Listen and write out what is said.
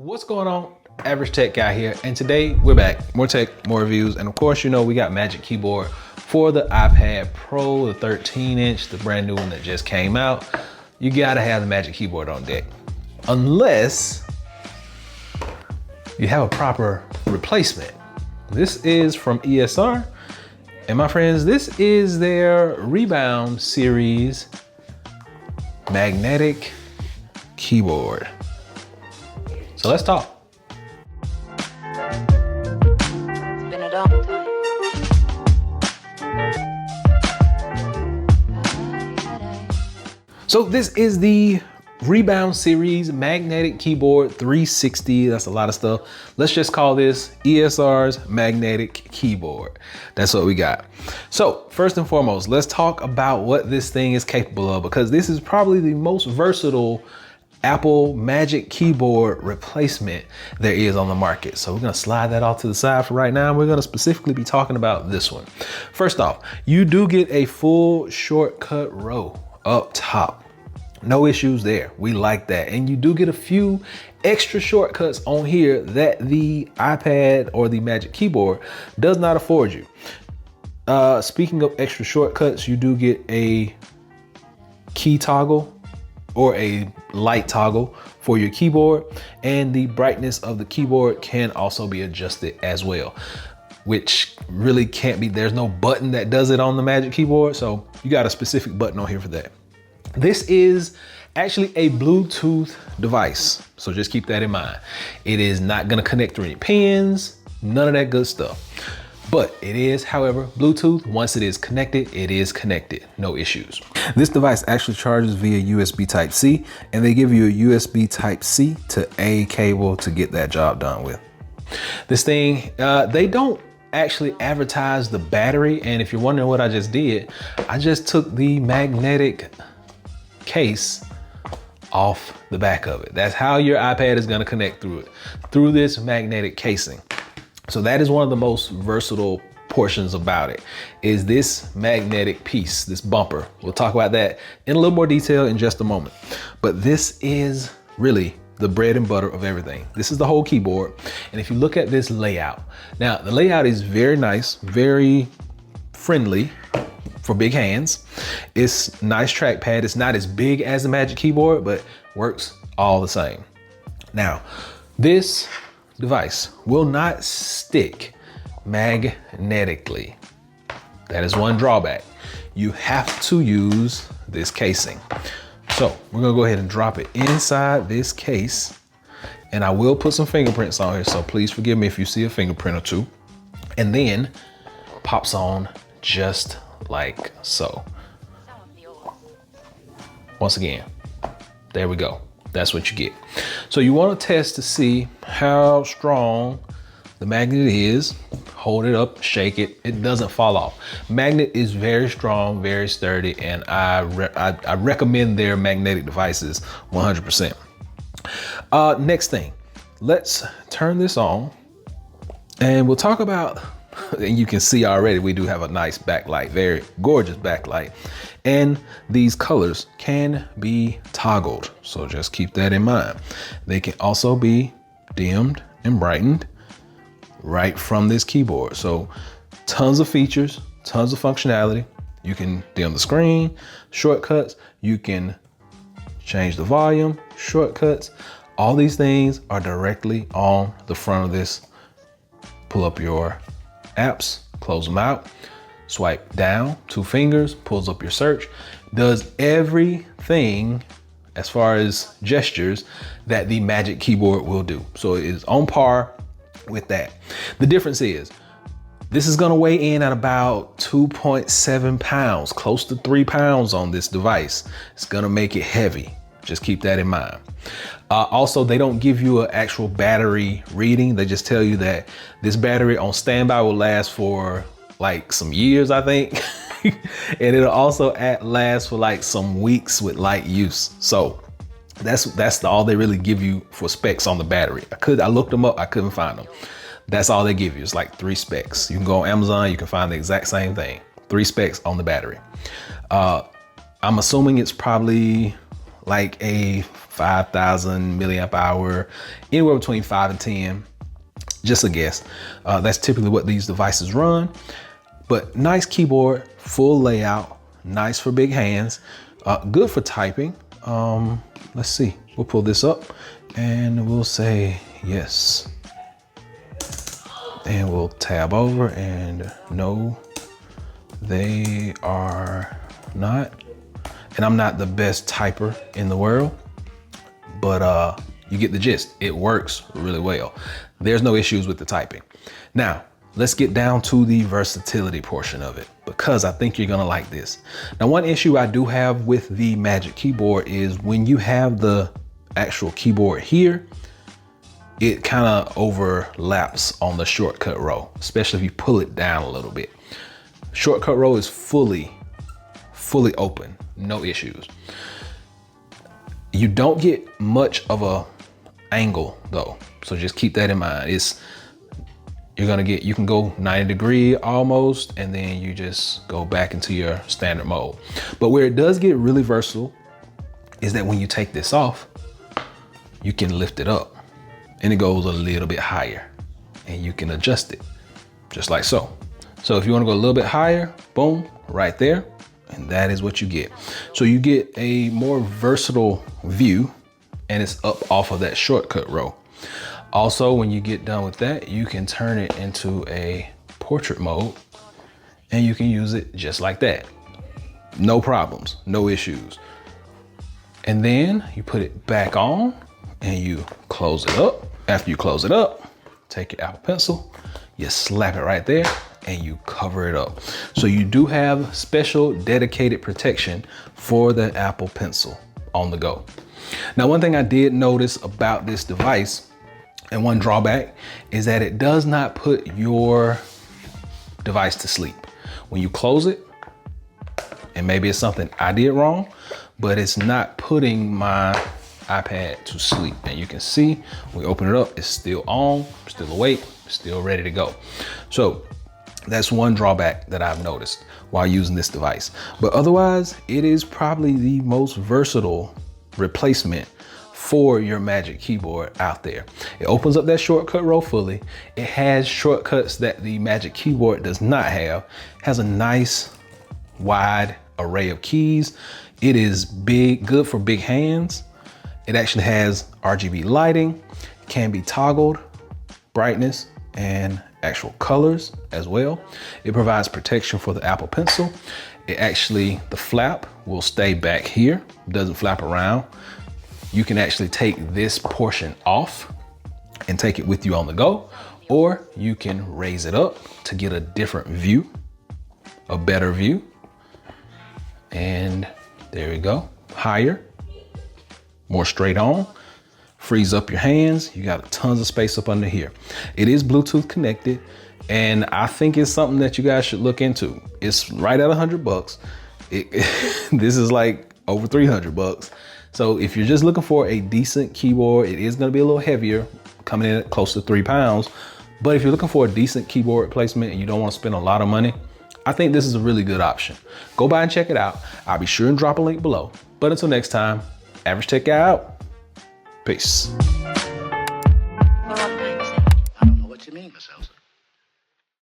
What's going on? Average Tech Guy here, and today we're back. More tech, more reviews, and of course, you know, we got Magic Keyboard for the iPad Pro, the 13-inch, the brand new one that just came out. You gotta have the Magic Keyboard on deck, unless you have a proper replacement. This is from ESR, and my friends, this is their Rebound series magnetic keyboard. So let's talk. So this is the Rebound series magnetic keyboard 360. That's a lot of stuff. Let's just call this ESR's magnetic keyboard. That's what we got. So first and foremost, let's talk about what this thing is capable of, because this is probably the most versatile Apple Magic Keyboard replacement there is on the market. So we're gonna slide that off to the side for right now. We're gonna specifically be talking about this one. First off, you do get a full shortcut row up top. No issues there. We like that. And you do get a few extra shortcuts on here that the iPad or the Magic Keyboard does not afford you. Speaking of extra shortcuts, you do get a key toggle or a light toggle for your keyboard, and the brightness of the keyboard can also be adjusted as well, which really can't be, there's no button that does it on the Magic Keyboard, so you got a specific button on here for that. This is actually a Bluetooth device, so just keep that in mind. It is not gonna connect through any pins, none of that good stuff. But it is, however, Bluetooth. Once it is connected, no issues. This device actually charges via USB Type-C, and they give you a USB Type-C to A cable to get that job done with. This thing, they don't actually advertise the battery, and if you're wondering what I just did, I just took the magnetic case off the back of it. That's how your iPad is gonna connect through it, through this magnetic casing. So that is one of the most versatile portions about it, is this magnetic piece, this bumper. We'll talk about that in a little more detail in just a moment. But this is really the bread and butter of everything. This is the whole keyboard. And if you look at this layout, now the layout is very nice, very friendly for big hands. It's nice trackpad. It's not as big as the Magic Keyboard, but works all the same. Now, this device will not stick magnetically. That is one drawback. You have to use this casing. So we're gonna go ahead and drop it inside this case, and I will put some fingerprints on here, so please forgive me if you see a fingerprint or two. And then pops on just like so. Once again, there we go. That's what you get. So you want to test to see how strong the magnet is. Hold it up, shake it. It doesn't fall off. Magnet is very strong, very sturdy, and I recommend their magnetic devices 100%. Next thing, let's turn this on, and we'll talk about, and you can see already we do have a nice backlight, very gorgeous backlight, and these colors can be toggled, so just keep that in mind. They can also be dimmed and brightened right from this keyboard. So tons of features, tons of functionality. You can dim the screen, shortcuts, you can change the volume, shortcuts. All these things are directly on the front of this. Pull up your apps, close them out, swipe down, 2 fingers, pulls up your search, does everything as far as gestures that the Magic Keyboard will do. So it is on par with that. The difference is this is gonna weigh in at about 2.7 pounds, close to 3 pounds on this device. It's gonna make it heavy. Just keep that in mind. Also, they don't give you an actual battery reading. They just tell you that this battery on standby will last for like some years, I think. And it'll also last for like some weeks with light use. So that's all they really give you for specs on the battery. I looked them up, I couldn't find them. That's all they give you. It's like 3 specs. You can go on Amazon, you can find the exact same thing. 3 specs on the battery. I'm assuming it's probably like a 5,000 milliamp hour, anywhere between 5 and 10, just a guess. That's typically what these devices run, but nice keyboard, full layout, nice for big hands, good for typing. Let's see, we'll pull this up and we'll say yes. And we'll tab over and no, they are not. And I'm not the best typer in the world, but you get the gist. It works really well. There's no issues with the typing. Now, let's get down to the versatility portion of it, because I think you're gonna like this. Now, one issue I do have with the Magic Keyboard is when you have the actual keyboard here, it kind of overlaps on the shortcut row, especially if you pull it down a little bit. Shortcut row is fully open, no issues. You don't get much of a angle though, so just keep that in mind. You can go 90 degree almost, and then you just go back into your standard mode. But where it does get really versatile is that when you take this off, you can lift it up and it goes a little bit higher, and you can adjust it just like so. So if you want to go a little bit higher, boom, right there, and that is what you get. So you get a more versatile view, and it's up off of that shortcut row. Also, when you get done with that, you can turn it into a portrait mode, and you can use it just like that. No problems, no issues. And then you put it back on and you close it up. After you close it up, take your Apple Pencil, you slap it right there, and you cover it up. So you do have special dedicated protection for the Apple Pencil on the go. Now, one thing I did notice about this device, and one drawback, is that it does not put your device to sleep. When you close it, and maybe it's something I did wrong, but it's not putting my iPad to sleep. And you can see, when we open it up, it's still on, still awake, still ready to go. So that's one drawback that I've noticed while using this device. But otherwise, it is probably the most versatile replacement for your Magic Keyboard out there. It opens up that shortcut row fully. It has shortcuts that the Magic Keyboard does not have. It has a nice wide array of keys. It is big, good for big hands. It actually has RGB lighting, can be toggled, brightness, and actual colors as well. It provides protection for the Apple Pencil. The flap will stay back here, doesn't flap around. You can actually take this portion off and take it with you on the go, or you can raise it up to get a different view, a better view. And there we go, higher, more straight on, frees up your hands. You got tons of space up under here. It is Bluetooth connected, and I think it's something that you guys should look into. It's right at $100. This is like over $300. So if you're just looking for a decent keyboard, it is gonna be a little heavier, coming in at close to 3 pounds. But if you're looking for a decent keyboard replacement and you don't wanna spend a lot of money, I think this is a really good option. Go by and check it out. I'll be sure and drop a link below. But until next time, Average Tech Guy out. Peace.